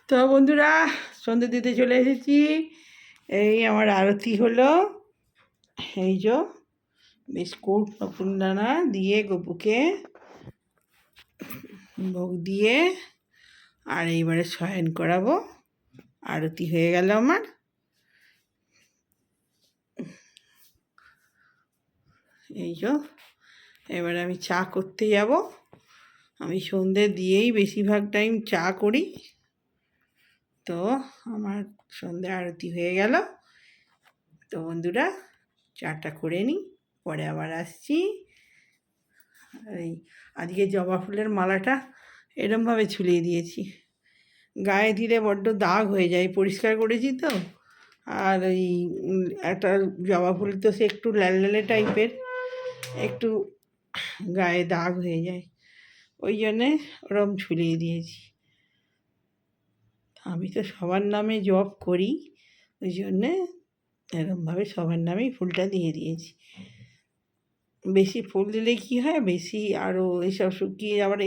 তো বন্ধুরা, সন্ধে দিতে চলে এসেছি। এই আমার আরতি হলো, এই যে বিস্কুট নকুন দানা দিয়ে গপুকে ভোগ দিয়ে আর এইবারে শয়ন করাবো। আরতি হয়ে গেল আমার। এই যে এবারে আমি চা করতে যাব। আমি সন্ধে দিয়েই বেশিরভাগ টাইম চা করি। তো আমার সন্ধে আরতি হয়ে গেল। তো বন্ধুরা, চাটা করে নিই, পরে আবার আসছি। এই আজকে জবা ফুলের মালাটা এরমভাবে ঝুলিয়ে দিয়েছি, গায়ে দিলে বড্ড দাগ হয়ে যায়, পরিষ্কার করেছি তো। আর ওই একটা জবা ফুল তো সে একটু লালে টাইপের, একটু গায়ে দাগ হয়ে যায়, ওই জন্যে ওরম ঝুলিয়ে দিয়েছি। আমি তো সবার নামে জপ করি, ওই জন্যে এরমভাবে সবার নামেই ফুলটা দিয়ে দিয়েছি। বেশি ফুল দিলে কী হয়, বেশি আরও এইসব শুকিয়ে আবার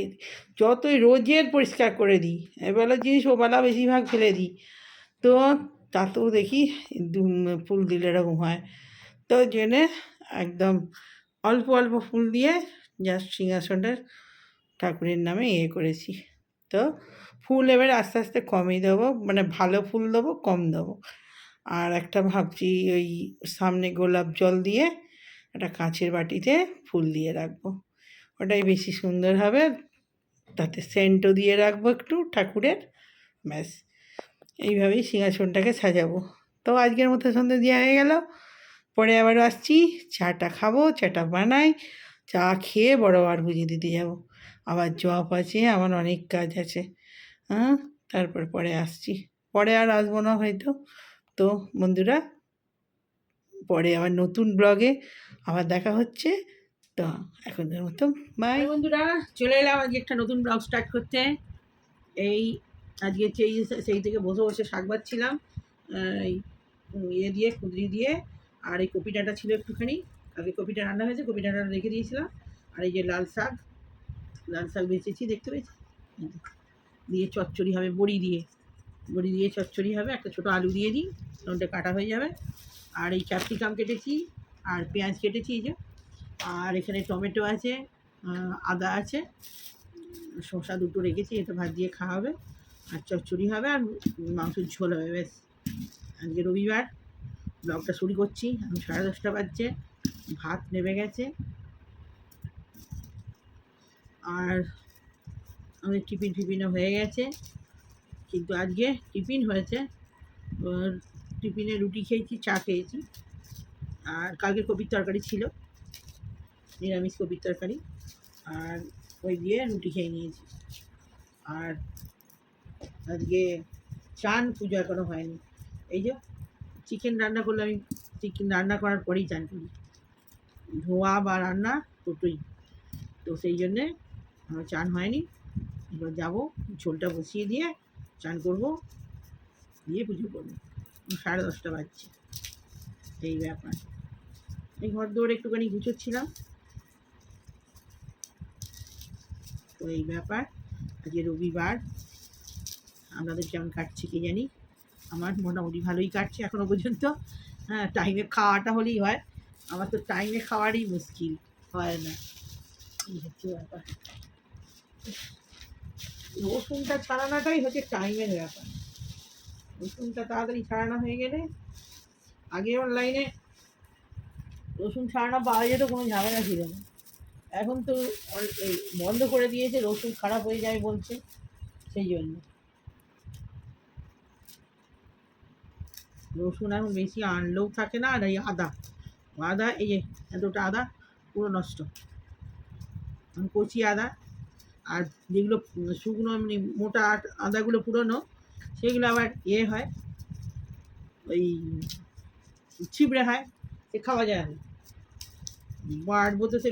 যতই রোজের পরিষ্কার করে দিই, এবেলা জিনিস ওবেলা বেশিরভাগ ফেলে দিই, তো তাতেও দেখি ফুল দিলে এরকম হয়। তো ওই জন্যে একদম অল্প অল্প ফুল দিয়ে জাস্ট সিংহাসনটা ঠাকুরের নামে করেছি। তো ফুল এবার আস্তে আস্তে কমই দেবো, মানে ভালো ফুল দেবো, কম দেবো। আর একটা ভাবছি ওই সামনে গোলাপ জল দিয়ে একটা কাঁচের বাটিতে ফুল দিয়ে রাখবো, ওটাই বেশি সুন্দর হবে। তাতে সেন্টও দিয়ে রাখবো একটু ঠাকুরের, ব্যাস এইভাবেই সিংহাসনটাকে সাজাবো। তো আজকের মতো সন্ধ্যে দেওয়া হয়ে গেল। পরে আবার আসছি, চাটা খাবো, চাটা বানাই, চা খেয়ে বড় আর পুজো দিতে যাব। আবার জব আছে, আমার অনেক কাজ আছে। হ্যাঁ, তারপর পরে আসছি, পরে আর আসবো না হয়তো। তো বন্ধুরা, পরে আবার নতুন ব্লগে আবার দেখা হচ্ছে। তো এখনকার মতো বাই বন্ধুরা, চলে এলাম আজকে একটা নতুন ব্লগ স্টার্ট করতে। এই আজকে সেই থেকে বসে বসে শাক বাচ্ছিলাম, এই দিয়ে কুঁদরি দিয়ে, আর এই কপি ডাঁটা ছিল একটুখানি, আগে কপিটা রান্না হয়েছে, কপি ডাঁটা রেখে দিয়েছিলাম। আর এই যে লাল শাক বেঁচেছি, দেখতে পেয়েছি, দিয়ে চচ্চড়ি হবে, বড়ি দিয়ে চচ্চড়ি হবে। একটা ছোটো আলু দিয়ে দিই, ওটা কাটা হয়ে যাবে। আর এই ক্যাপসিকাম কেটেছি, আর পেঁয়াজ কেটেছি এই যে, আর এখানে টমেটো আছে, আদা আছে, শসা দুটো রেখেছি, এটা ভাত দিয়ে খাওয়া হবে। আর চচ্চড়ি হবে, আর মাংসের ঝোল হবে। ব্যাস, আজকে রবিবার, ব্লগটা শুরু করছি। আমি 10:30 বাজছে, ভাত নেমে গেছে। আর আমাদের টিফিনও হয়ে গেছে, কিন্তু আজকে টিফিন হয়েছে, টিফিনে রুটি খেয়েছি, চা খেয়েছি। আর কালকে কপির তরকারি ছিল, নিরামিষ কপির তরকারি, আর ওই দিয়ে রুটি খেয়ে নিয়েছি। আর আজকে চান পুজো এখনও হয়নি। এই যে চিকেন রান্না করলে, আমি চিকেন রান্না করার পরেই চান করি, ধোয়া বা রান্না দুটোই। তো সেই জন্যে আমার চান হয়নি। এবার যাবো, ঝোলটা বসিয়ে দিয়ে চান করবো, দিয়ে পুজো করবো। 10:30 বাজছে, এই ব্যাপার। এই ঘর দৌড়ে একটুখানি গুছোচ্ছিলাম, তো এই ব্যাপার। আজকে রবিবার, আপনাদের কেমন কাটছে কে জানি, আমার মোটামুটি ভালোই কাটছে এখনও পর্যন্ত। হ্যাঁ, টাইমে খাওয়াটা হলেই হয়, আমার তো টাইমে খাওয়ারই মুশকিল হয় না, এই হচ্ছে ব্যাপার। রসুনটা ছাড়ানোটাই হচ্ছে টাইমের ব্যাপার। রসুনটা তাড়াতাড়ি ছাড়ানো হয়ে গেলে, আগে অনলাইনে রসুন ছাড়ানো পাওয়া যেত, কোনো ঝামেলা ছিল না। এখন তো এই বন্ধ করে দিয়েছে, রসুন খারাপ হয়ে যায় বলছে, সেই জন্য রসুন এখন বেশি আনলেও থাকে না। আর এই আদা এই যে এতটা আদা পুরো নষ্ট, কচি আদা। আর যেগুলো শুকনো এমনি মোটা আদাগুলো পুরনো, সেগুলো আবার হয়, ওই ছিবড়ে হয়, সে খাওয়া যায় না। বাড়বো তো সে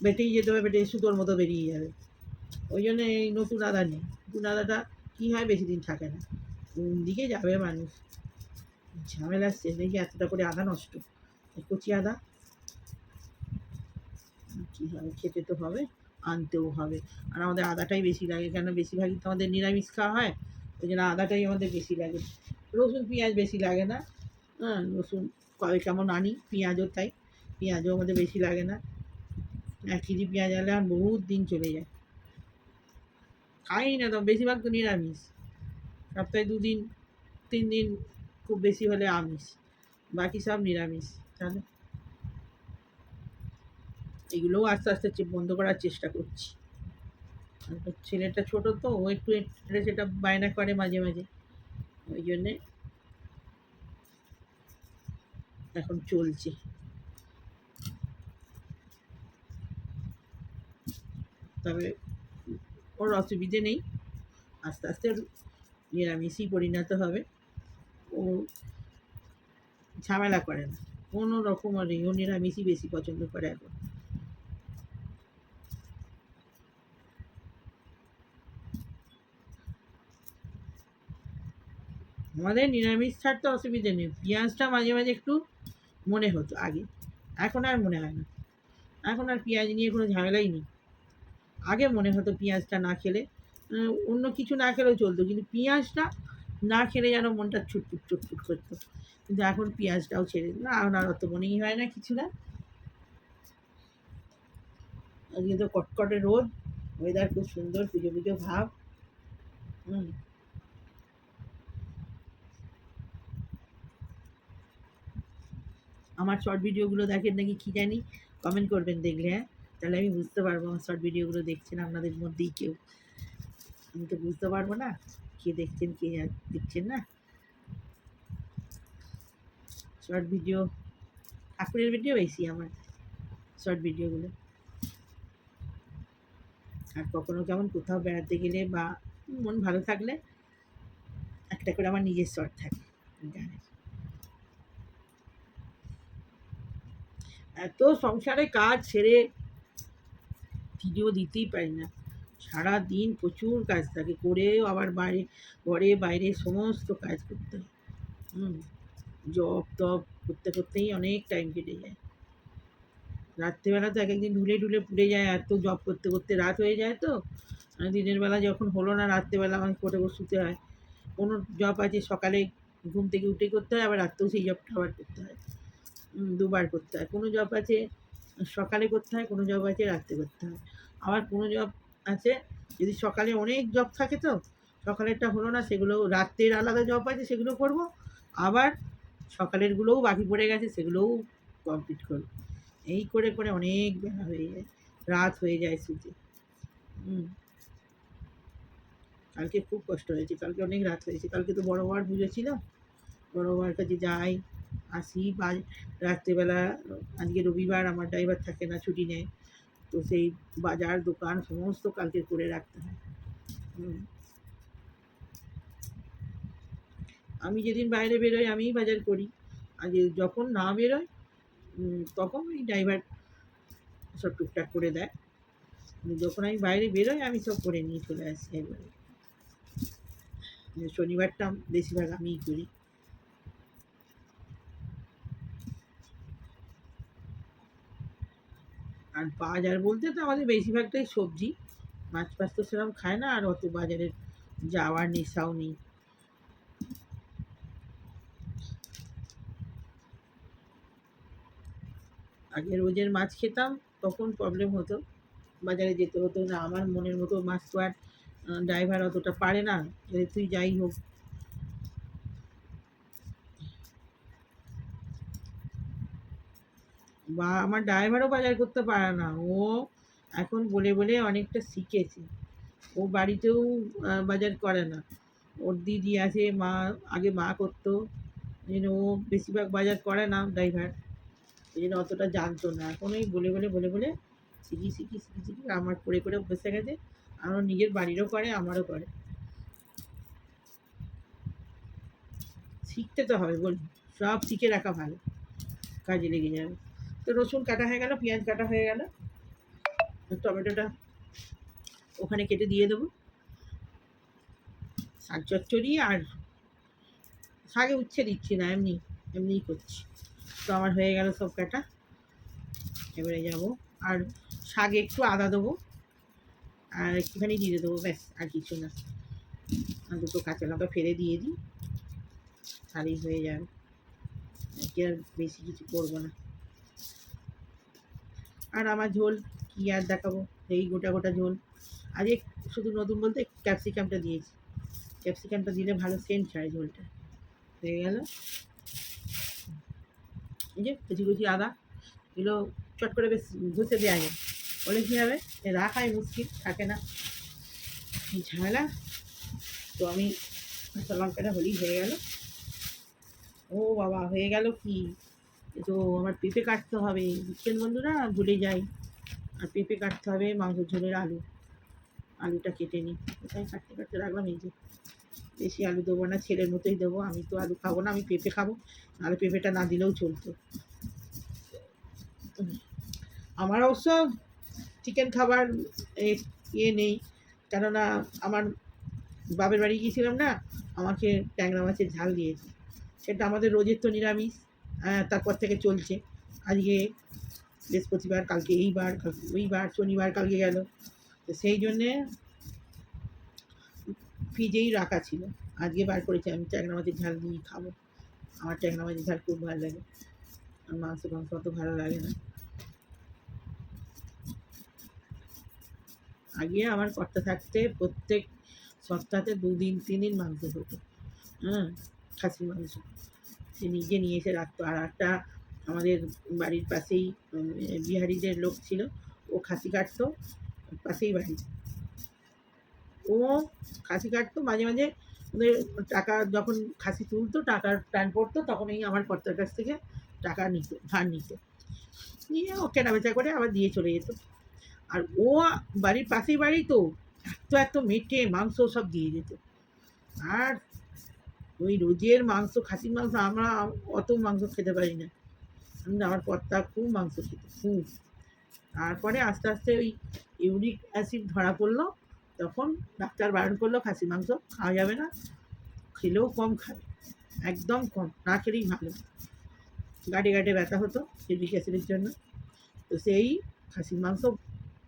বেটেই যেতে হবে, বেটে সুতোর মতো বেরিয়ে যাবে। ওই জন্য এই নতুন আদা নেই। নতুন আদাটা কী হয়, বেশি দিন থাকে না, কোন দিকে যাবে মানুষ, ঝামেলা আসছে দেখি এতটা করে আদা নষ্ট, কচি আদা কী হবে, খেতে তো হবে, আনতেও হবে। আর আমাদের আদাটাই বেশি লাগে, কেন বেশিরভাগই তো আমাদের নিরামিষ খাওয়া হয়, ওই জন্য আদাটাই আমাদের বেশি লাগে, রসুন পেঁয়াজ বেশি লাগে না। হ্যাঁ, রসুন কবে কেমন আনি, পেঁয়াজও তাই, পেঁয়াজও আমাদের বেশি লাগে না। 1 কেজি পেঁয়াজ আনলে আর বহুত দিন চলে যায়। খাই না তো, বেশিরভাগ তো নিরামিষ, সপ্তাহে 2 দিন 3 দিন খুব বেশি হলে আমিষ, বাকি সব নিরামিষ। তাহলে এগুলোও আস্তে আস্তে বন্ধ করার চেষ্টা করছি। ছেলেটা ছোট তো, ও একটু এটা সেটা বায়না করে মাঝে মাঝে, ওই জন্যে এখন চলছে। তবে ওর অসুবিধে নেই, আস্তে আস্তে নিরামিষই পরিণত হবে। ও ঝামেলা করে না কোনো রকম, আর ও নিরামিষই বেশি পছন্দ করে এখন। আমাদের নিরামিষ ছাড়তে অসুবিধে নেই, পেঁয়াজটা মাঝে মাঝে একটু মনে হতো আগে, এখন আর মনে হয় না। এখন আর পেঁয়াজ নিয়ে কোনো ঝামেলাই নেই। আগে মনে হতো পেঁয়াজটা না খেলে, অন্য কিছু না খেলেও চলতো, কিন্তু পেঁয়াজটা না খেলে যেন মনটা ছুটফুট ছুটফুট করতো। কিন্তু এখন পেঁয়াজটাও ছেড়ে দিল, এখন আর অত মনেই হয় না কিছু না। আজকে তো কটকটে রোদ, ওয়েদার খুব সুন্দর, পুজো পুজো ভাব। হুম। আমার শর্ট ভিডিওগুলো দেখেন নাকি কী জানি, কমেন্ট করবেন দেখলে, হ্যাঁ, তাহলে আমি বুঝতে পারবো আমার শর্ট ভিডিওগুলো দেখছেন আপনাদের মধ্যেই কেউ। আমি তো বুঝতে পারবো না কে দেখছেন কে দেখছেন না। শর্ট ভিডিও, ঠাকুরের ভিডিও বেশি আমার শর্ট ভিডিওগুলো। আর কখনো কেমন কোথাও বেড়াতে গেলে বা মন ভালো থাকলে একটা করে আমার নিজের শর্ট থাকে গানের। এত সংসারে কাজ ছেড়ে ভিডিও দিতেই পারি না, সারা দিন প্রচুর কাজ থাকে, করেও আবার বাইরে ঘরে বাইরে সমস্ত কাজ করতে হয়। হুম, জব টব করতে করতেই অনেক টাইম কেটে যায়। রাত্রিবেলা তো এক একদিন ঢুলে ঢুলে পুড়ে যায়, এত জব করতে করতে রাত হয়ে যায় তো। দিনের বেলা যখন হলো না, রাত্রেবেলা আমাকে করে শুতে হয়। কোনো জব আছে সকালে ঘুম থেকে উঠে করতে হয়, আবার রাত্রেও সেই জবটা আবার করতে হয়, দুবার করতে হয়। কোনো জব আছে সকালে করতে হয়, কোনো জব আছে রাত্রে করতে হয়। আবার কোনো জব আছে যদি সকালে অনেক জব থাকে তো সকালেরটা হলো না, সেগুলো রাত্রের আলাদা জব আছে সেগুলো করব, আবার সকালেরগুলোও বাকি পড়ে গেছে সেগুলোও কমপ্লিট করব। এই করে করে অনেক বেলা হয়ে যায়, রাত হয়ে যায় শুতে। কালকে খুব কষ্ট হয়েছে, কালকে অনেক রাত হয়েছে। কালকে তো বড় বড় পুজো ছিল, বড় বড়ার কাছে যাই আসি বা রাত্রেবেলা। আজকে রবিবার, আমার ড্রাইভার থাকে না, ছুটি নেয়, তো সেই বাজার দোকান সমস্ত কালকে করে রাখতে হয়। আমি যেদিন বাইরে বেরোই আমিই বাজার করি, আর যখন না বেরোয় তখন ওই ড্রাইভার সব টুকটাক করে দেয়। যখন আমি বাইরে বেরোই আমি সব করে নিয়ে চলে আসি একবারে। শনিবারটা বেশিরভাগ আমিই করি। আর বাজার বলতে তো আমাদের বেশিরভাগটাই সবজি, মাছ ফাছ তো সেরকম খায় না, আর অত বাজারে যাওয়ার নেশাও নেই। আগে রোজের মাছ খেতাম, তখন প্রবলেম হতো, বাজারে যেতে হতো না। আমার মনের মতো মাছ তো আর ড্রাইভার অতটা পারে না, তুই যাই হোক। বা আমার ড্রাইভারও বাজার করতে পারে না, ও এখন বলে বলে অনেকটা শিখেছে। ও বাড়িতেও বাজার করে না, ওর দিদি আছে, মা, আগে মা করতো, ও বেশিরভাগ বাজার করে না ড্রাইভার, এই জন্য অতটা জানতো না। এখন ওই বলে বলে বলে বলে শিখি শিখি শিখি শিখি আমার করে করে বসে গেছে। আমার নিজের বাড়িরও করে, আমারও করে। শিখতে তো হবে, বলি সব শিখে রাখা ভালো, কাজে লেগে যাবে। তো রসুন কাটা হয়ে গেল, পেঁয়াজ কাটা হয়ে গেল, টমেটোটা ওখানে কেটে দিয়ে দেবো। শাক চচ্চড়ি আর শাকে উচ্ছে দিচ্ছি না, এমনি এমনিই করছি। তো আমার হয়ে গেল সব কাটা, এবারে যাব আর শাকে একটু আদা দেবো আর একটুখানি জিরে দেবো, ব্যাস আর কিছু না। দুটো কাঁচা লঙ্কা ফেলে দিয়ে দিই, তাহলেই হয়ে যাবে। কি আর বেশি কিছু করবো না। আর আমার ঝোল কী আর দেখাবো, এই গোটা গোটা ঝোল। আজকে শুধু নতুন বলতে ক্যাপসিকামটা দিয়েছি, ক্যাপসিকামটা দিলে ভালো সেন্ট হয় ঝোলটা। হয়ে গেল। এই যে কুচি কুচি আদা, এগুলো চট করে বেশ ঘষে দেওয়া যায়, বলে কী হবে রাখাই মুশকিল, থাকে না এই ঝামেলা। তো আমি কাঁচা লঙ্কাটা হলেই হয়ে গেল। ও বাবা, হয়ে গেল কি, তো আমার পেঁপে কাটতে হবে, বুঝছেন বন্ধুরা, ভুলে যাই। আর পেঁপে কাটতে হবে, মাংস ঝোলের আলুটা কেটে নিই, কোথায় কাটতে কাটতে রাখলাম, এই যে। বেশি আলু দেবো না, ছেলের মতোই দেবো, আমি তো আলু খাবো না, আমি পেঁপে খাবো, নাহলে পেঁপেটা না দিলেও চলতো। আমার অবশ্য চিকেন খাবার ইয়ে নেই, কেননা আমার বাপের বাড়ি গিয়েছিলাম না, আমাকে ট্যাংরা মাছের ঝাল দিয়েছে, সেটা আমাদের রোজের তো নিরামিষ, তারপর থেকে চলছে। আজকে বৃহস্পতিবার, কালকে এই বার, কালকে ওই বার, শনিবার কালকে গেল, তো সেই জন্যে ফ্রিজেই রাখা ছিল, আজকে বার করেছি, আমি ট্যাংরা মাছের ঝাল দিয়েই খাবো। আমার ট্যাংরা মাছের ঝাল খুব ভালো লাগে, আর মাংস অত ভালো লাগে না। আগে আমার কর্তা থাকতে প্রত্যেক সপ্তাহে 2 দিন 3 দিন মাংস হতো, খাসির মাংস সে নিজে নিয়ে এসে রাখতো। আর একটা আমাদের বাড়ির পাশেই বিহারিদের লোক ছিল, ও খাসি কাটতো, পাশেই বাড়ি, ও খাসি কাটতো মাঝে মাঝে, ওদের টাকা যখন খাসি তুলতো, টাকার টান পড়তো, তখন এই আমার কর্তার কাছ থেকে টাকা নিত, ধার নিত, নিয়ে ও কেনাবেচা করে আবার দিয়ে চলে যেত। আর ও বাড়ির পাশেই বাড়ি তো, এত এত মেটে মাংস সব দিয়ে যেত। আর ওই রোজের মাংস, খাসির মাংস, আমরা অত মাংস খেতে পারি না, আমার কর্তা খুব মাংস খেত, খুব। তারপরে আস্তে আস্তে ওই ইউরিক অ্যাসিড ধরা পড়লো, তখন ডাক্তার বারণ করলো খাসির মাংস খাওয়া যাবে না, খেলেও কম খাবে, একদম কম, না খেলেই ভালো। গাঁটে গাঁটে ব্যথা হতো ইউরিক অ্যাসিডের জন্য, তো সেই খাসির মাংস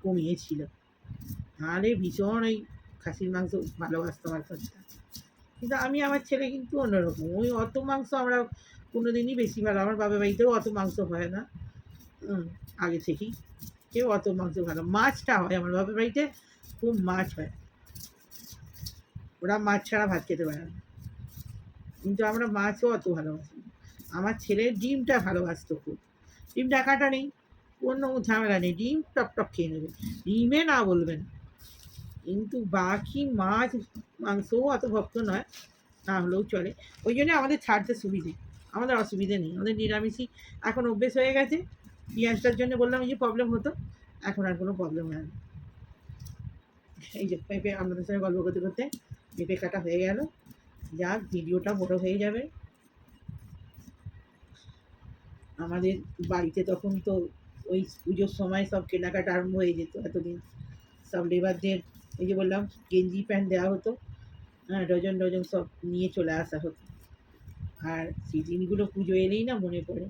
কমিয়েছিল, নাহলে ভীষণ ওই খাসির মাংস ভালোবাসতো আমার কর্তা। কিন্তু আমি, আমার ছেলে কিন্তু অন্যরকম, ওই অত মাংস আমরা কোনো দিনই বেশি ভালো, আমার বাবার বাড়িতেও অত মাংস হয় না, আগে থেকেই কেউ অত মাংস ভালো, মাছটা হয় আমার বাবার বাড়িতে, খুব মাছ হয়, ওরা মাছ ছাড়া ভাত খেতে পারে না, কিন্তু আমরা মাছও অত ভালোবাসি। আমার ছেলের ডিমটা ভালোবাসতো খুব, ডিম ডাকাটা নেই, কোনো ঝামেলা নেই, ডিম টক টক খেয়ে নেবে, ডিমে না বলবেন, কিন্তু বাকি মাছ মাংসও অত ভক্ত নয়, না হলেও চলে। ওই জন্য আমাদের ছাড়তে সুবিধে, আমাদের অসুবিধে নেই, আমাদের নিরামিষই এখন অভ্যেস হয়ে গেছে। পেঁয়াজটার জন্য বললাম এই যে প্রবলেম হতো, এখন আর কোনো প্রবলেম হয় না। এই যে পেঁপে আপনাদের সঙ্গে গল্প করতে করতে পেঁপে কাটা হয়ে গেল, যাক ভিডিওটা বড় হয়ে যাবে। আমাদের বাড়িতে তখন তো ওই পুজোর সময় সব কেনাকাটা আরম্ভ হয়ে যেত, এতদিন সব লেবারদের এই যে বললাম গেঞ্জি প্যান্ট দেওয়া হতো, ডজন ডজন সব নিয়ে চলে আসা হতো। আর সেই দিনগুলো পুজো এলেই না মনে পড়ে,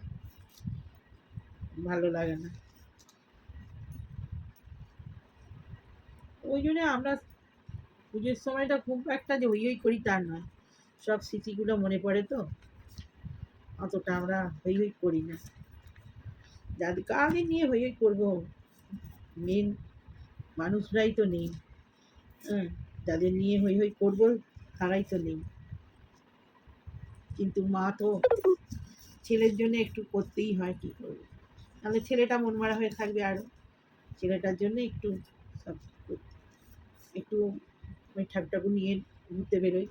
ভালো লাগে না। ওই জন্য আমরা পুজোর সময়টা খুব একটা যে ওই করি তার নয়, সব স্মৃতিগুলো মনে পড়ে তো, অতটা আমরা হই করি না। যাদের কাদের নিয়ে হই করবো, মেন মানুষরাই তো নেই, যাদের নিয়ে হই করবো তারাই তো নেই। কিন্তু মা তো ছেলের জন্য একটু করতেই হয়, কী করবো, তাহলে ছেলেটা মন মারা হয়ে থাকবে, আরও ছেলেটার জন্য একটু সব একটু ওই ঠাকুর নিয়ে ঘুরতে বেরোই।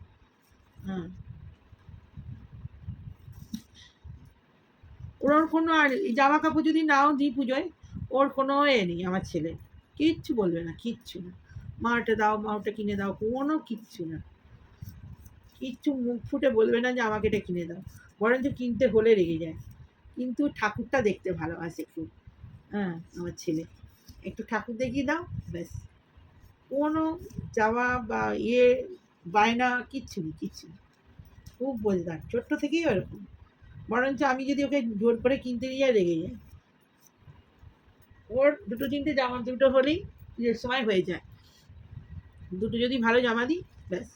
ওর কোনো আর জামা কাপড় যদি নাও দিই পুজোয়, ওর কোনো নেই, আমার ছেলে কিচ্ছু বলবে না, কিচ্ছু না, মা ওটা দাও, মা ওটা কিনে দাও, কোনো কিচ্ছু না, কিচ্ছু মুখ ফুটে বলবে না যে আমাকে এটা কিনে দাও, বরঞ্চ কিনতে হলে রেগে যায়। কিন্তু ঠাকুরটা দেখতে ভালোবাসে খুব, আমার ছেলে একটু ঠাকুর দেখিয়ে দাও, ব্যাস, কোনো যাওয়া বা বায়না কিচ্ছু নেই, কিচ্ছু নেই, খুব বোঝদার, ছোট্ট থেকেই ওরকম। বরঞ্চ আমি যদি ওকে জোর করে কিনতে নিয়ে যাই রেগে যায়। ওর দুটো তিনটে জামা দুটো হলেই পুজোর সময় হয়ে যায়, দুটো যদি ভালো জামা দিই ব্যাস,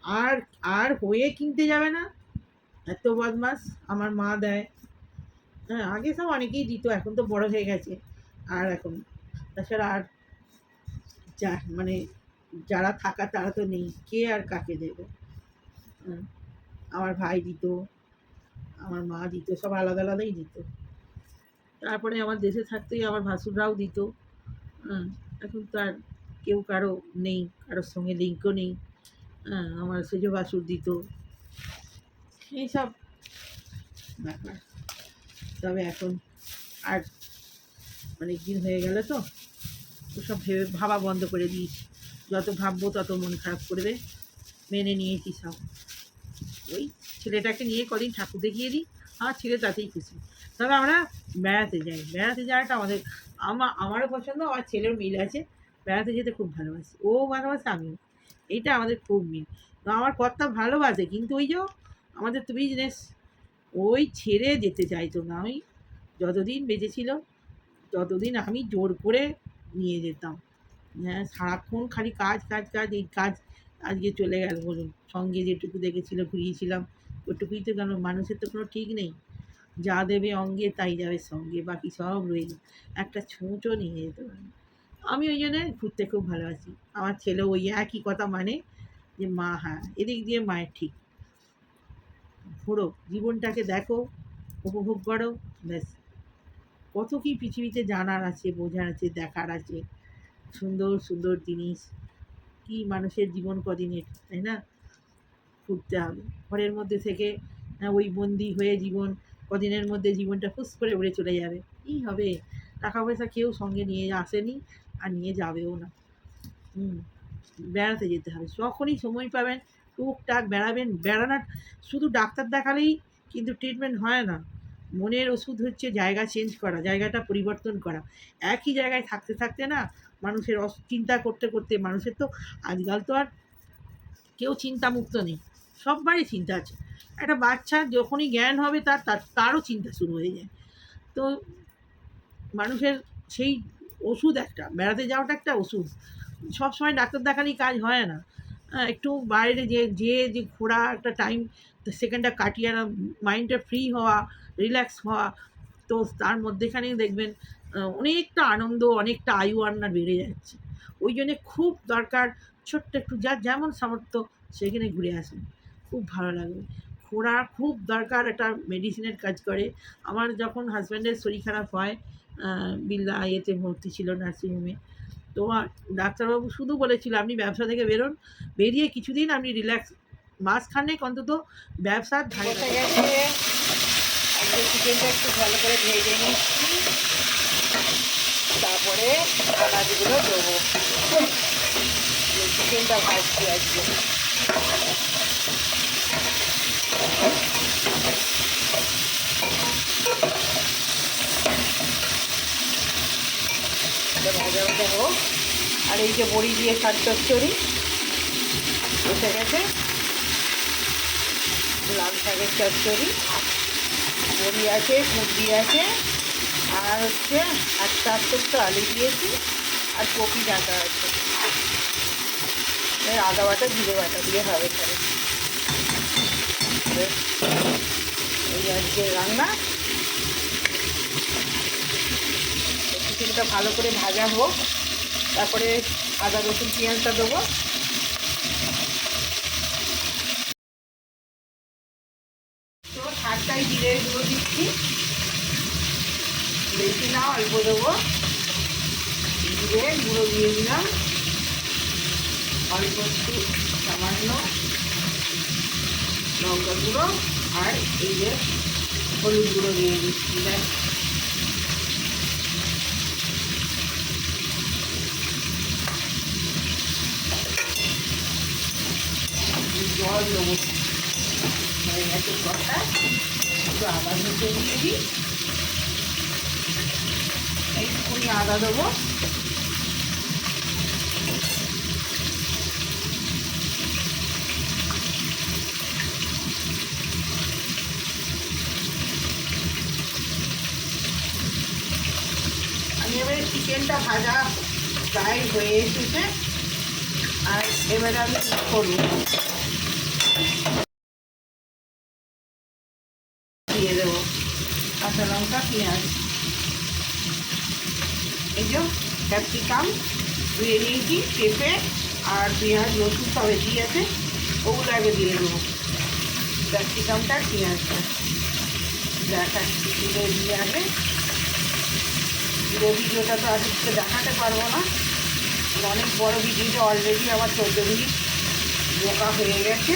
আর আর হয়ে কিনতে যাবে না, এত বদমাস। আমার মা দেয়। হ্যাঁ, আগে সব অনেকেই দিত, এখন তো বড় হয়ে গেছে আর এখন। তাছাড়া আর যা মানে যারা থাকা তারা তো নেই, কে আর কাকে দেবে। হ্যাঁ, আমার ভাই দিত, আমার মা দিত, সব আলাদা আলাদাই দিত। তারপরে আমার দেশে থাকতেই আমার ভাসুররাও দিত। হ্যাঁ, এখন তো আর কেউ কারো নেই, কারোর সঙ্গে লিঙ্কও নেই। হ্যাঁ, আমার সেজ ভাসুর দিত, এইসব ব্যাপার। তবে এখন আর অনেক দিন হয়ে গেল তো, ওসব ভেবে ভাবা বন্ধ করে দিয়েছি। যত ভাববো তত মন খারাপ করবে, মেনে নিয়েছি সব। ওই ছেলেটাকে নিয়ে কদিন ঠাকুর দেখিয়ে দিই, আমার ছেলে তাতেই খুশি। তবে আমরা বেড়াতে যাই, বেড়াতে যাওয়াটা আমারও পছন্দ, আমার ছেলের মিল আছে। বেড়াতে যেতে খুব ভালোবাসি, ও ভালোবাসে, আমিও। এইটা আমাদের খুব মিল। তো আমার কর্তা ভালোবাসে, কিন্তু ওই যে আমাদের তো বিজনেস, ওই ছেড়ে যেতে চাইতো না। ওই যতদিন বেঁচে ছিল ততদিন আমি জোর করে নিয়ে যেতাম। হ্যাঁ, সারাক্ষণ খালি কাজ কাজ কাজ, এই কাজ। আজকে চলে গেল বলুন, সঙ্গে যেটুকু দেখেছিল ঘুরিয়েছিলাম, ওটুকুই তো গেল। মানুষের তো কোনো ঠিক নেই, যা দেবে অঙ্গে তাই যাবে সঙ্গে, বাকি সব রইল, একটা ছুঁচও নিয়ে যেতে পারে। আমি ওই জন্যে ঘুরতে খুব ভালোবাসি। আমার ছেলে ওই একই কথা মানে, যে মা, হ্যাঁ এদিক দিয়ে মায়ের ঠিক। ঘোরো, জীবনটাকে দেখো, উপভোগ করো, ব্যাস। কত কি পৃথিবীতে জানার আছে, বোঝার আছে, দেখার আছে, সুন্দর সুন্দর জিনিস। কি মানুষের জীবন কদিনের, তাই না? ঘুরতে হবে। ঘরের মধ্যে থেকে ওই বন্দি হয়ে জীবন, কদিনের মধ্যে জীবনটা ফুস করে উড়ে চলে যাবে। কী হবে? টাকা পয়সা কেউ সঙ্গে নিয়ে আসেনি, আর নিয়ে যাবেও না। হুম, বেড়াতে যেতে হবে, যখনই সময় পাবেন টুকটাক বেড়াবেন। বেড়ানো শুধু ডাক্তার দেখালেই কিন্তু ট্রিটমেন্ট হয় না। মনের ওষুধ হচ্ছে জায়গা চেঞ্জ করা, জায়গাটা পরিবর্তন করা। একই জায়গায় থাকতে থাকতে না, মানুষের চিন্তা করতে করতে মানুষের তো আজকাল তো আর কেউ চিন্তামুক্ত নেই, সববারই চিন্তা আছে। একটা বাচ্চার যখনই জ্ঞান হবে তারও চিন্তা শুরু হয়ে যায়। তো মানুষের সেই ওষুধ একটা, বেড়াতে যাওয়াটা একটা ওষুধ। সবসময় ডাক্তার দেখালেই কাজ হয় না। একটু বাইরে যে ঘোরা, একটা টাইম সেখানটা কাটিয়ে আনা, মাইন্ডটা ফ্রি হওয়া, রিল্যাক্স হওয়া। তো তার মধ্যেখানেই দেখবেন অনেকটা আনন্দ, অনেকটা আয়ু আপনার বেড়ে যাচ্ছে। ওই জন্যে খুব দরকার, ছোট্ট একটু যার যেমন সামর্থ্য সেখানে ঘুরে আসুন, খুব ভালো লাগবে। ঘোরা খুব দরকার, একটা মেডিসিনের কাজ করে। আমার যখন হাজব্যান্ডের শরীর খারাপ হয়, বিল্লা ইয়েতে ভর্তি ছিল নার্সিংহোমে, তো ডাক্তারবাবু শুধু বলেছিল আপনি ব্যবসা থেকে বেরোন, বেরিয়ে কিছুদিন আপনি রিল্যাক্স, মাসখানেক অন্তত ব্যবসার ধারে গেছে। আজকে চিকেনটা একটু ভালো করে ভেজে নিচ্ছি, তারপরে আনাজগুলো দেবো। চিকেনটা ভাজছি আজকে। ভাজা ভাজা হোক। আর এই যে বড়ি দিয়ে শাক চচ্চড়ি এসে গেছে, লাল শাকের চচ্চড়ি, বড়ি আছে, কুঁদরি আছে, আর হচ্ছে আস্তে আস্তে একটু আলু দিয়েছি, আর কপি ডাঁটা আছে। আদা বাটা জিরে বাটা দিয়ে হবে তাহলে। এই আজকে রান্না। চিকেনটা ভালো করে ভাজা হোক, তারপরে আদা রসুন পেঁয়াজটা দেবো। তো শাকটাই জিরে গুঁড়ো দিচ্ছি, বেশি না, অল্প দেবো। জিরে গুঁড়ো দিয়ে দিলাম, অল্প একটু সামান্য লঙ্কা গুঁড়ো, আর এই যে হলুদ গুঁড়ো দিয়ে দিচ্ছি। জল দেবো, হয়ে গেছে কটা। একটু আদা ভেজে দিয়ে দিই, একটুখানি আদা দেবো। আমি এবারে চিকেনটা ভাজা প্রায় হয়ে এসেছে, আর এবারে আমি করবো কাঁচা লঙ্কা, পেঁয়াজ, এই যে ক্যাপসিকাম ধুয়ে নিয়েছি, পেঁপে আর পেঁয়াজ রসুন সবে দিয়েছে, ওগুলো আগে দিয়ে দেবো। ক্যাপসিকামটা পেঁয়াজটা দেখাচ্ছি তুলে দিয়ে আগে। পুরো ভিডিওটা তো আজকে দেখাতে পারবো না, অনেক বড় ভিডিওটা অলরেডি আমার 14 মিনিট বোকা হয়ে গেছে।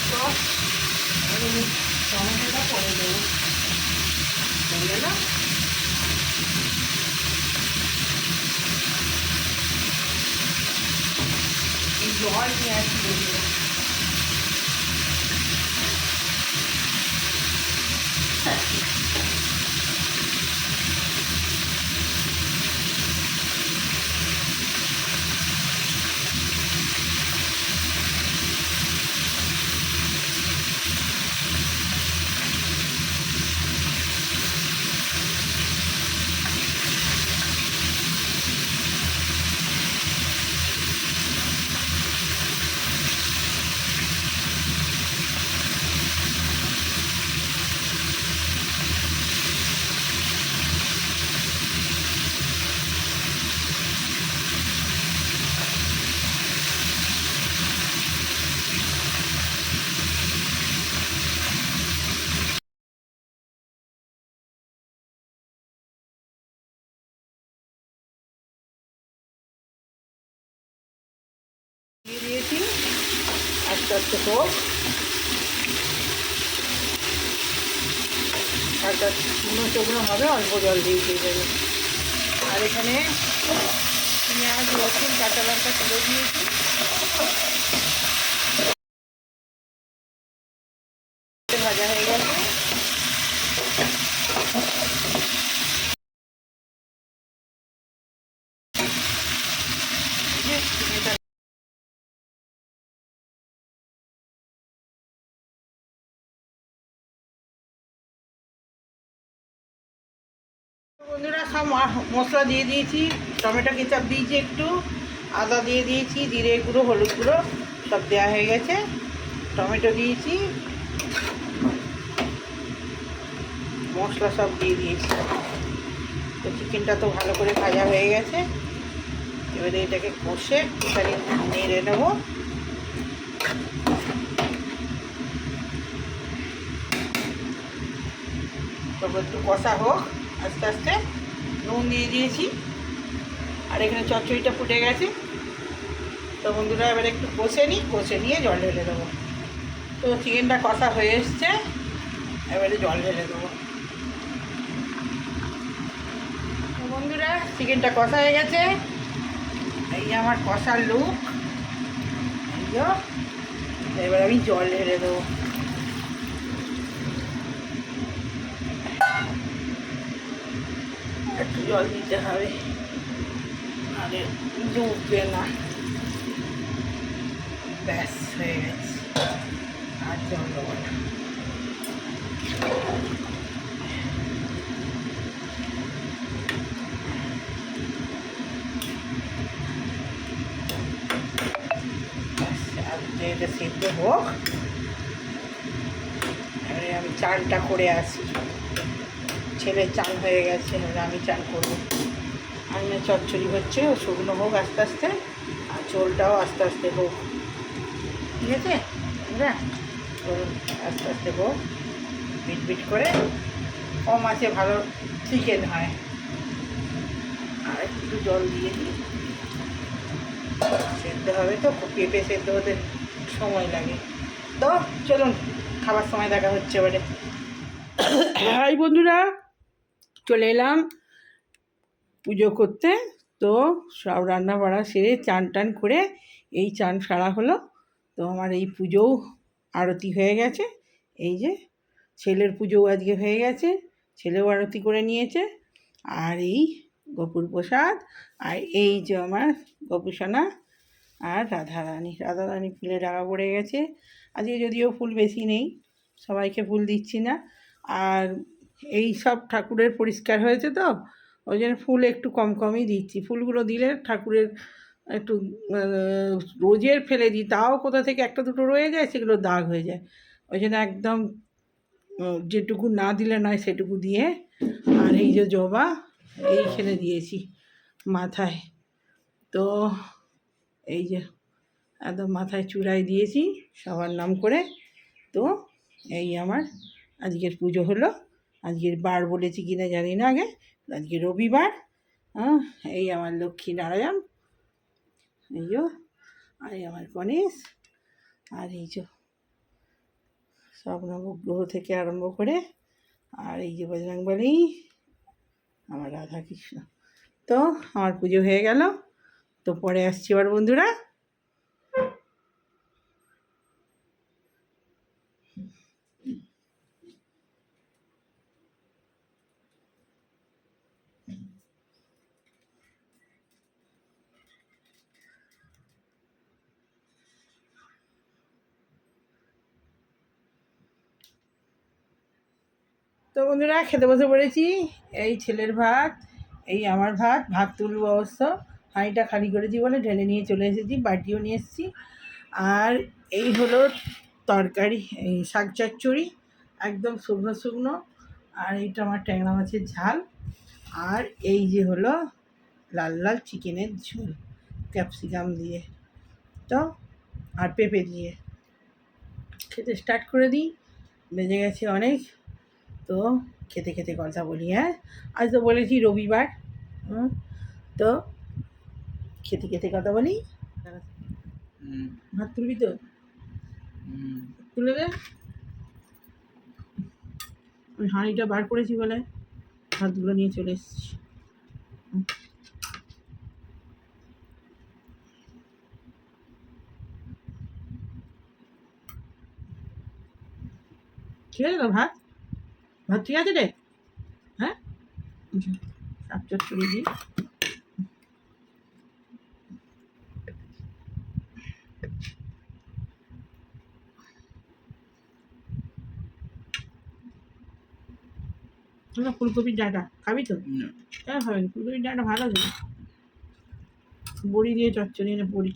তো আমি টমেটোটা করে দেবো, হয়ে গেল। এই জল নিয়ে আসি বলবো। দিয়ে দিয়েছি, আস্তে আস্তে হোক, একটা শুকনো শুকনো হবে, অল্প জল দিয়ে দেবে। আর এখানে পেঁয়াজ রসুন কাঁচা লঙ্কা তুলে দিয়েছি, ভাজা হয়ে গেছে। বন্ধুরা সব মশলা দিয়ে দিয়েছি, টমেটো কেচাপ দিয়েছি, একটু আদা দিয়ে দিয়েছি, জিরে গুঁড়ো, হলুদ গুঁড়ো সব দেওয়া হয়ে গেছে। টমেটো দিয়েছি, মশলা সব দিয়ে দিয়েছি। তো চিকেনটা তো ভালো করে ভাজা হয়ে গেছে, এবারে এটাকে কষে একটুখানি নেড়ে নেবো। তারপর একটু কষা হোক আস্তে আস্তে। নুন দিয়ে দিয়েছি, আর এখানে চচ্চড়িটা ফুটে গেছে। তো বন্ধুরা এবারে একটু কষে নিই, কষে নিয়ে জল ঢেলে দেবো। তো চিকেনটা কষা হয়ে এসছে, এবারে জল ঢেলে দেবো। তো বন্ধুরা চিকেনটা কষা হয়ে গেছে, এই যে আমার কষার লুক, এই যে এবার আমি জল ঢেলে দেবো। একটু জল দিতে হবে, আরে ডুববে না। ব্যাস হয়ে গেছে, আর জল দেবো না। এটা সিদ্ধ হোক, এবারে আমি চানটা করে আসি। ছেলের চান হয়ে গেছে, এবারে আমি চান করবো। আমি চচ্চড়ি হচ্ছে, ও শুকনো হোক আস্তে আস্তে, আর ঝোলটাও আস্তে আস্তে হোক, ঠিক আছে? আস্তে আস্তে হোক, বিট বিট করে। কম আছে ভালো চিকেন হয়। আর একটু জল দিয়ে দিই, সেদ্ধ হবে তো, পেঁপে সেদ্ধ হতে সময় লাগে। তো চলুন খাবার সময় দেখা হচ্ছে এবারে। হাই বন্ধুরা, চলে এলাম পুজো করতে। তো সব রান্না বাড়া সেরে চান টান করে এই চান সারা হলো। তো আমার এই পুজোও আরতি হয়ে গেছে, এই যে ছেলের পুজোও আজকে হয়ে গেছে, ছেলেও আরতি করে নিয়েছে। আর এই গোপুর প্রসাদ। আর এই যে আমার গোপুসোনা আর রাধারানী ফুলে ডাকা পড়ে গেছে। আজকে যদিও ফুল বেশি নেই, সবাইকে ফুল দিচ্ছি না। আর এই সব ঠাকুরের পরিষ্কার হয়েছে তো, ওই জন্য ফুল একটু কম কমই দিচ্ছি। ফুলগুলো দিলে ঠাকুরের একটু রোজের ফেলে দিই, তাও কোথা থেকে একটা দুটো রয়ে যায়, সেগুলো দাগ হয়ে যায়। ওই জন্য একদম যেটুকু না দিলে নয় সেটুকু দিয়ে। আর এই যে জবা এইখানে দিয়েছি মাথায়, তো এই যে একদম মাথায় চূড়ায় দিয়েছি সবার নাম করে। তো এই আমার আজকের পুজো হলো। আজকের বার বলেছি কিনা জানি না, আগে আজকে রবিবার। এই আমার লক্ষ্মী নারায়ণ, এই যে, আর আমার গণেশ, আর এই যে সব নবগ্রহ থেকে আরম্ভ করে, আর এই যে বজরংবলী, আমার রাধাকৃষ্ণ। তো আমার পুজো হয়ে গেল। তো পরে আসছি আবার বন্ধুরা। তো বন্ধুরা খেতে বসে পড়েছি। এই ছেলের ভাত, এই আমার ভাত, ভাত তুলব অবশ্য, হাঁড়িটা খালি করেছি বলে ঢেলে নিয়ে চলে এসেছি, বাটিও নিয়ে এসেছি। আর এই হলো তরকারি, এই শাক চচ্চড়ি একদম শুকনো শুকনো। আর এইটা আমার ট্যাংরা মাছের ঝাল। আর এই যে হলো লাল লাল চিকেনের ঝোল ক্যাপসিকাম দিয়ে, তো আর পেঁপে দিয়ে। খেতে স্টার্ট করে দিই, বেজে গেছে অনেক। তো খেতে খেতে কথা বলি। হ্যাঁ, আজ তো বলেছি রবিবার, তো খেতে খেতে কথা বলি। ভাত তুলবি তো? তুলে দে। আমি হাঁড়িটা বার করেছি বলে ভাতগুলো নিয়ে চলে এসেছি। ঠিক আছে তো? ভাত ভাত ঠিক আছে রে? হ্যাঁ, শাক চচ্চড়ি দিই। ফুলকপির ডাঁটা খাবি তো? হ্যাঁ খাবেন, ফুলকপির ডাঁটা ভালো আছে। বড়ি দিয়ে চচ্চড়ি, এনে বড়ি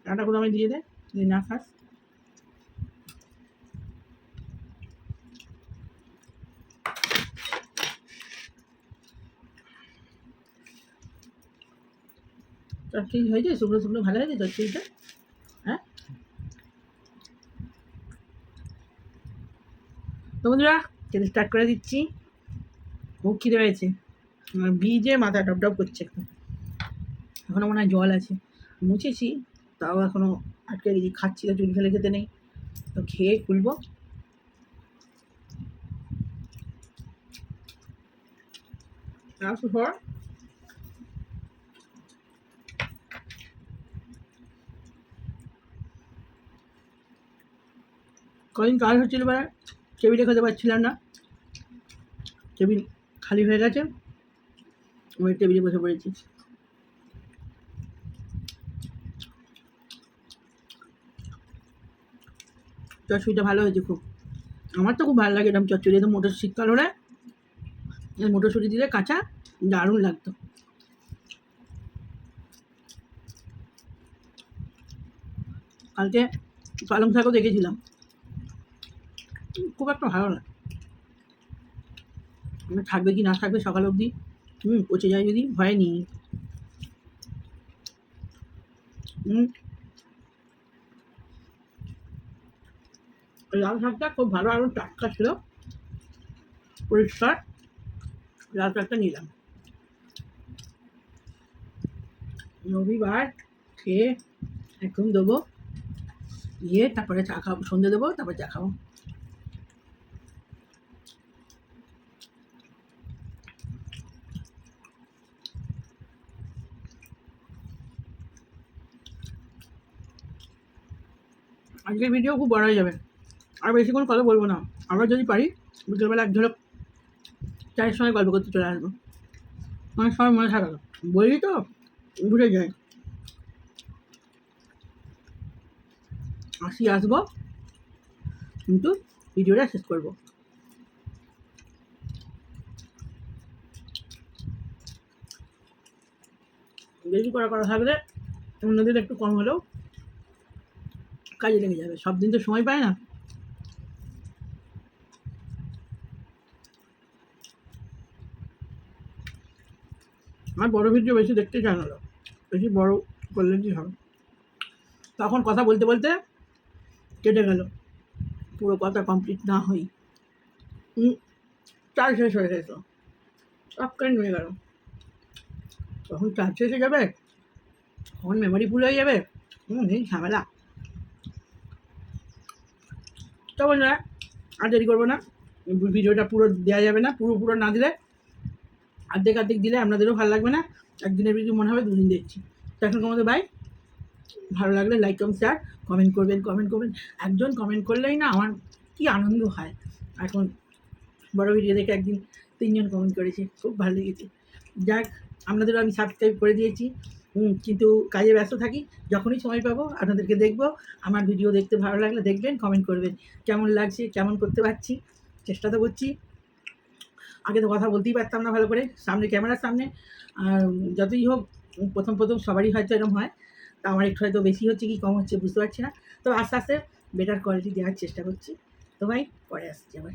ডাঁটাগুলো আমি দিয়ে দে যদি না খাস। চচ্চড়ি হয়েছে, শুকনো শুকনো ভালো হয়েছে চচ্চড়িটা। হ্যাঁ তো বন্ধুরা খেতে স্টার্ট করে দিচ্ছি। খুব খিদে পেয়েছে, ভিজে মাথা ডব ডব করছে। এখনও মনে হয় জল আছে, মুছেছি তাও এখনও আটকে গেছি। খাচ্ছি তো, চুল ফেলে খেতে নেই, তো খেয়ে খুলবো। তারপর কদিন কাজ হচ্ছিল বেড়া, টেবিলে খেতে পারছিলাম না, টেবিল খালি হয়ে গেছে, আমি টেবিলে বসে পড়েছি। চচ্চড়িটা ভালো হয়েছে খুব, আমার তো খুব ভালো লাগে এরকম চচ্চড়ি। তো মোটর শীতকাল হলে মটরশুঁটি দিলে কাঁচা দারুণ লাগতো। কালকে পালং শাকও দেখেছিলাম, খুব একটা ভালো না, থাকবে কি না থাকবে সকাল অবধি, পচে যায় যদি, ভয়ে নিই। লাল শাকটা খুব ভালো, আরও টাটকা ছিল, পরিষ্কার। লাল শাকটা নিলাম। রবিবার খেয়ে এখন দেবো, দিয়ে তারপরে চা খাবো, সন্ধে দেবো, তারপরে চা খাবো। আজকের ভিডিও খুব বড় হয়ে যাবে, আর বেশিক্ষণ কথা বলবো না। আমরা যদি পারি বিকেলবেলা এক ঝলক চায়ের সময় গল্প করতে চলে আসবো। অনেক সময় মনে থাকে না, বলি তো ভুলে যাই। আসবো, কিন্তু ভিডিওটা শেষ করবো। বেশি করা থাকলে অন্যদিন একটু কম হলেও কাজে লেগে যাবে, সব দিন তো সময় পায় না। আর বড় ভিডিও বেশি দেখতে চায় না লোক, বেশি বড় করলে কি হবে, তখন কথা বলতে বলতে কেটে গেল, পুরো কথা কমপ্লিট না হই চার্জ শেষ হয়ে গেছে, সব কারেন্ট হয়ে গেল, তখন চার্জ শেষ হয়ে যাবে, তখন মেমোরি ফুল হয়ে যাবে, এই ঝামেলা। তো বন্ধুরা আর দেরি করবো না, ভিডিওটা পুরো দেওয়া যাবে না, পুরো না দিলে অর্ধেক দিলে আপনাদেরও ভালো লাগবে না, একদিনের ভিডিও মনে হবে দুদিন দেখছি। তো এখন তোমাদের ভাই ভালো লাগলে লাইক শেয়ার কমেন্ট করবেন, একজন কমেন্ট করলেই না আমার কি আনন্দ হয়। এখন বড় ভিডিও দেখে একদিন 3 জন কমেন্ট করেছে, খুব ভালো লেগেছে। যাক, আপনাদেরও আমি সাবস্ক্রাইব করে দিয়েছি, কিন্তু কাজে ব্যস্ত থাকি, যখনই সময় পাবো আপনাদেরকে দেখবো। আমার ভিডিও দেখতে ভালো লাগলে দেখবেন, কমেন্ট করবেন কেমন লাগছে, কেমন করতে পারছি, চেষ্টা তো করছি। আগে তো কথা বলতেই পারতাম না ভালো করে সামনে, ক্যামেরার সামনে। আর যতই হোক প্রথম সবারই হয়তো এরকম হয়, তা আমার একটু হয়তো বেশি হচ্ছে কি কম হচ্ছে বুঝতে পারছি না, তো আস্তে আস্তে বেটার কোয়ালিটি দেওয়ার চেষ্টা করছি। তো ভাই পরে আসছি আবার।